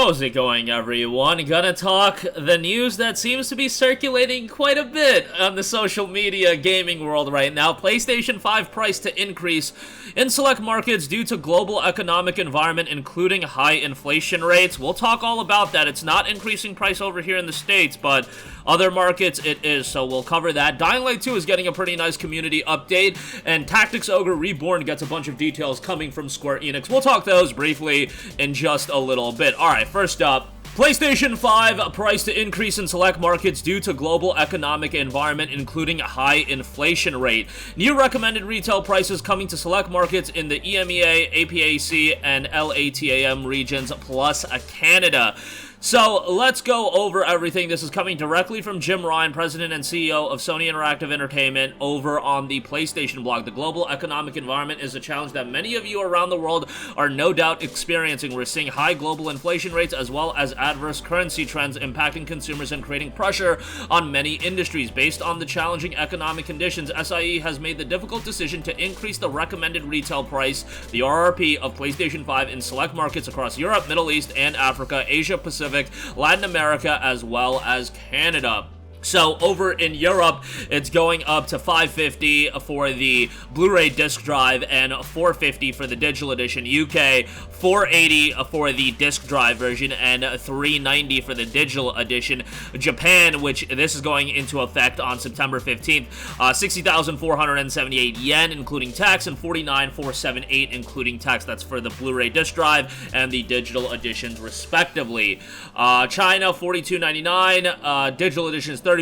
How's it going, everyone? Gonna talk the news that seems to be circulating quite a bit on the social media gaming world right now. PlayStation 5 price to increase in select markets due to global economic environment, including high inflation rates. We'll talk all about that. It's not increasing price over here in the States, but other markets it is, so we'll cover that. Dying Light 2 is getting a pretty nice community update, and Tactics Ogre Reborn gets a bunch of details coming from Square Enix. We'll talk those briefly in just a little bit. Alright, first up, PlayStation 5 price to increase in select markets due to global economic environment, including a high inflation rate. New recommended retail prices coming to select markets in the EMEA, APAC, and LATAM regions, plus Canada. So, let's go over everything. This is coming directly from Jim Ryan, President and CEO of Sony Interactive Entertainment, over on the PlayStation blog. The global economic environment is a challenge that many of you around the world are no doubt experiencing. We're seeing high global inflation rates as well as adverse currency trends impacting consumers and creating pressure on many industries. Based on the challenging economic conditions, SIE has made the difficult decision to increase the recommended retail price, the RRP, of PlayStation 5 in select markets across Europe, Middle East, and Africa, Asia Pacific, Latin America, as well as Canada. So, over in Europe, it's going up to $550 for the Blu-ray disc drive and $450 for the digital edition. UK, $480 for the disc drive version and $390 for the digital edition. Japan, which this is going into effect on September 15th, 60,478 yen, including tax, and 49,478 including tax. That's for the Blu-ray disc drive and the digital editions, respectively. China, $42.99. Digital editions, $34.99.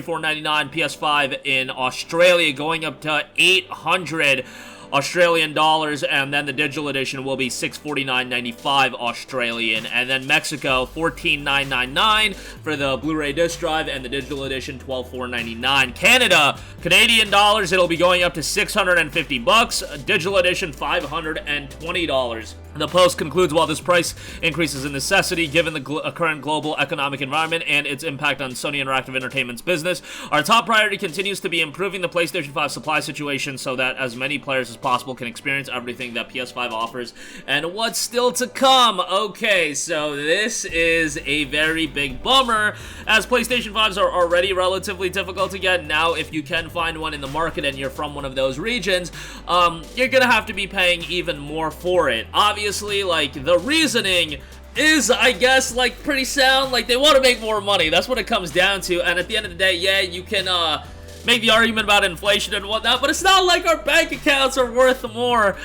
PS5 in Australia going up to 800 Australian dollars, and then the digital edition will be $649.95 Australian. And then Mexico, $14,999 for the Blu-ray disc drive, and the digital edition, $12,499. Canada, Canadian dollars, it'll be going up to $650. Digital edition, $520. The post concludes, while this price increase is a necessity given the current global economic environment and its impact on Sony Interactive Entertainment's business, our top priority continues to be improving the PlayStation 5 supply situation so that as many players as possible can experience everything that PS5 offers and what's still to come. Okay, so this is a very big bummer, as PlayStation 5s are already relatively difficult to get. Now, if you can find one in the market and you're from one of those regions, you're gonna have to be paying even more for it. Obviously, like, the reasoning is, I guess, like, pretty sound. Like, they want to make more money. That's what it comes down to. And at the end of the day, yeah, you can make the argument about inflation and whatnot, but it's not like our bank accounts are worth more,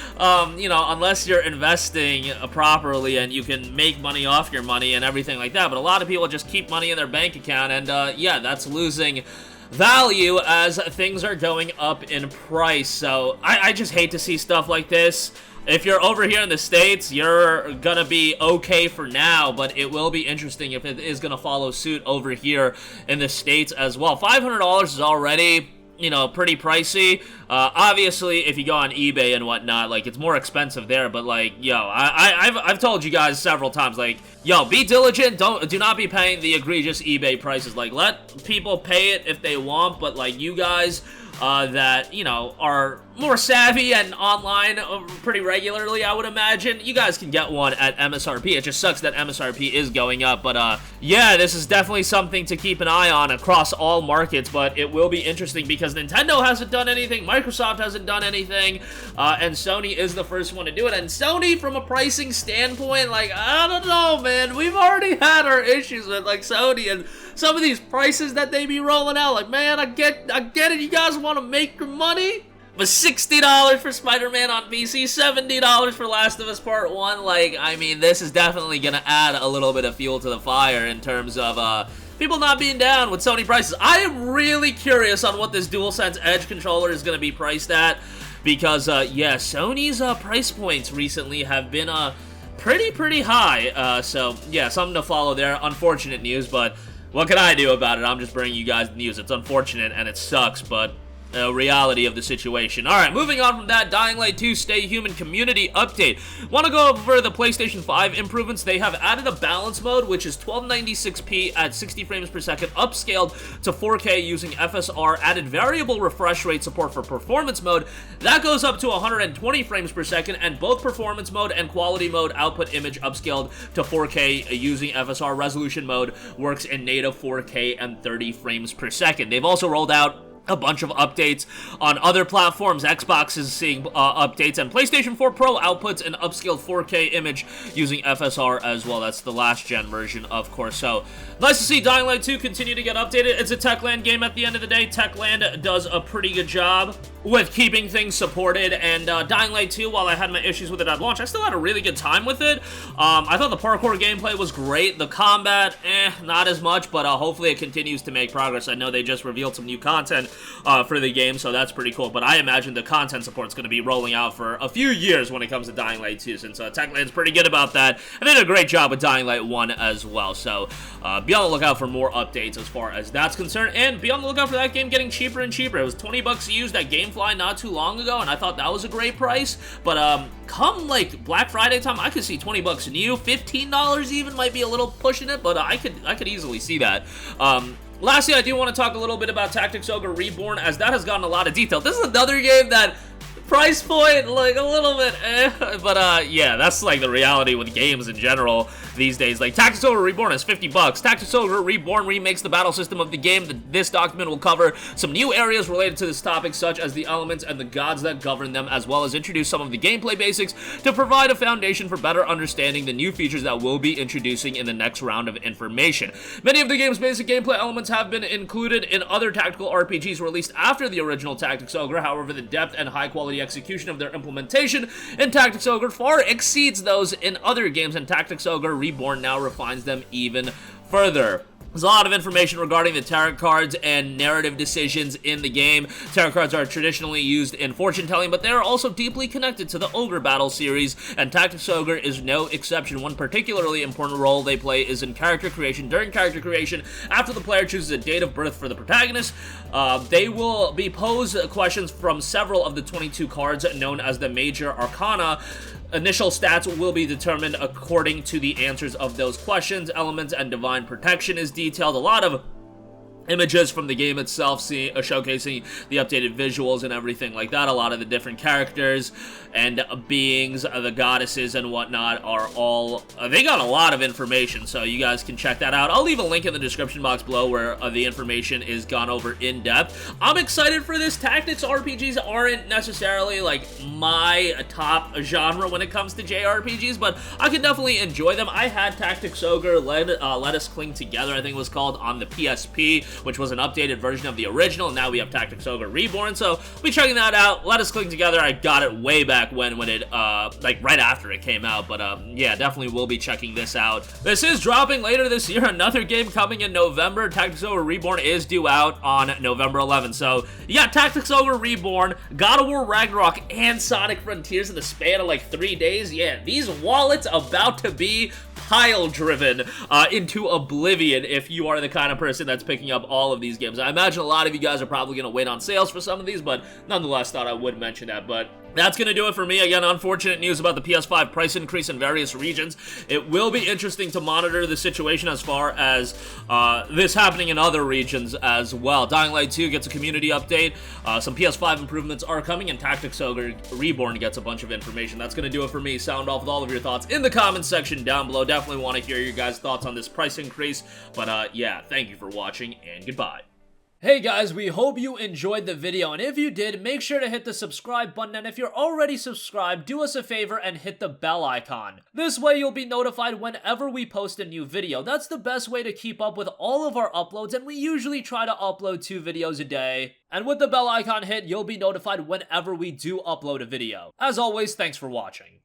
you know, unless you're investing properly and you can make money off your money and everything like that. But a lot of people just keep money in their bank account, and yeah, that's losing value as things are going up in price. So I just hate to see stuff like this. If you're over here in the States, you're gonna be okay for now, but it will be interesting if it is gonna follow suit over here in the States as well. $500 is already, you know, pretty pricey. Obviously, if you go on eBay and whatnot, like, it's more expensive there, but, like, yo, I've told you guys several times, like, yo, be diligent, do not be paying the egregious eBay prices. Like, let people pay it if they want, but, like, you guys that, you know, are more savvy and online pretty regularly, I would imagine, you guys can get one at MSRP. It just sucks that MSRP is going up, but yeah, this is definitely something to keep an eye on across all markets. But it will be interesting because Nintendo hasn't done anything, Microsoft hasn't done anything, and Sony is the first one to do it. And Sony, from a pricing standpoint, like, I don't know, man, we've already had our issues with, like, Sony and some of these prices that they be rolling out. Like, man, I get it, you guys want to make your money, but $60 for Spider-Man on PC, $70 for Last of Us Part 1, like, I mean, this is definitely gonna add a little bit of fuel to the fire in terms of, people not being down with Sony prices. I am really curious on what this DualSense Edge controller is gonna be priced at, because, yeah, Sony's, price points recently have been, pretty high, so, yeah, something to follow there. Unfortunate news, but what can I do about it? I'm just bringing you guys the news. It's unfortunate and it sucks, but reality of the situation. Alright, moving on from that, Dying Light 2 Stay Human community update. Want to go over the PlayStation 5 improvements? They have added a balance mode, which is 1296p at 60 frames per second, upscaled to 4K using FSR, added variable refresh rate support for performance mode. That goes up to 120 frames per second, and both performance mode and quality mode output image upscaled to 4K using FSR. Resolution mode works in native 4K and 30 frames per second. They've also rolled out a bunch of updates on other platforms. Xbox is seeing updates, and PlayStation 4 Pro outputs an upscaled 4K image using FSR as well. That's the last gen version, of course. So nice to see Dying Light 2 continue to get updated. It's a Techland game at the end of the day. Techland does a pretty good job with keeping things supported, and Dying Light 2, while I had my issues with it at launch, I still had a really good time with it. I thought the parkour gameplay was great. The combat, not as much, but hopefully it continues to make progress. I know they just revealed some new content for the game, so that's pretty cool, but I imagine the content support is going to be rolling out for a few years when it comes to Dying Light 2, since Techland's pretty good about that, and they did a great job with Dying Light 1 as well. So be on the lookout for more updates as far as that's concerned, and be on the lookout for that game getting cheaper and cheaper. It was 20 bucks used at GameFly not too long ago, and I thought that was a great price, but come like Black Friday time, I could see 20 bucks new, $15 even might be a little pushing it, but I could easily see that. Lastly, I do want to talk a little bit about Tactics Ogre Reborn, as that has gotten a lot of detail. This is another game that price point, like, a little bit but yeah, that's like the reality with games in general these days. Like, Tactics Ogre Reborn is 50 bucks. Tactics Ogre Reborn remakes the battle system of the game. This document will cover some new areas related to this topic, such as the elements and the gods that govern them, as well as introduce some of the gameplay basics to provide a foundation for better understanding the new features that we'll be introducing in the next round of information. Many of the game's basic gameplay elements have been included in other tactical RPGs released after the original Tactics Ogre. However, the depth and high quality execution of their implementation in Tactics Ogre far exceeds those in other games, and Tactics Ogre Reborn now refines them even further. There's a lot of information regarding the tarot cards and narrative decisions in the game. Tarot cards are traditionally used in fortune telling, but they are also deeply connected to the Ogre Battle series, and Tactics Ogre is no exception. One particularly important role they play is in character creation. During character creation, after the player chooses a date of birth for the protagonist, they will be posed questions from several of the 22 cards known as the Major Arcana. Initial stats will be determined according to the answers of those questions. Elements and divine protection is detailed. A lot of images from the game itself, showcasing the updated visuals and everything like that. A lot of the different characters and beings, the goddesses and whatnot are all, they got a lot of information, so you guys can check that out. I'll leave a link in the description box below where the information is gone over in depth. I'm excited for this. Tactics RPGs aren't necessarily like my top genre when it comes to JRPGs, but I can definitely enjoy them. I had Tactics Ogre Let Us Cling Together, I think it was called, on the PSP, which was an updated version of the original, and now we have Tactics Ogre Reborn, so we'll be checking that out. Let Us Cling Together, I got it way back when it, like, right after it came out, but, yeah, definitely will be checking this out. This is dropping later this year, another game coming in November. Tactics Ogre Reborn is due out on November 11th, so you got Tactics Ogre Reborn, God of War Ragnarok, and Sonic Frontiers in the span of, like, 3 days. Yeah, these wallets about to be pile-driven into oblivion if you are the kind of person that's picking up all of these games. I imagine a lot of you guys are probably going to wait on sales for some of these, but nonetheless thought I would mention that. But that's going to do it for me. Again, unfortunate news about the PS5 price increase in various regions. It will be interesting to monitor the situation as far as this happening in other regions as well. Dying Light 2 gets a community update. Some PS5 improvements are coming, and Tactics Ogre Reborn gets a bunch of information. That's going to do it for me. Sound off with all of your thoughts in the comments section down below. Definitely want to hear your guys' thoughts on this price increase. But yeah, thank you for watching, and goodbye. Hey guys, we hope you enjoyed the video, and if you did, make sure to hit the subscribe button, and if you're already subscribed, do us a favor and hit the bell icon. This way you'll be notified whenever we post a new video. That's the best way to keep up with all of our uploads, and we usually try to upload 2 videos a day. And with the bell icon hit, you'll be notified whenever we do upload a video. As always, thanks for watching.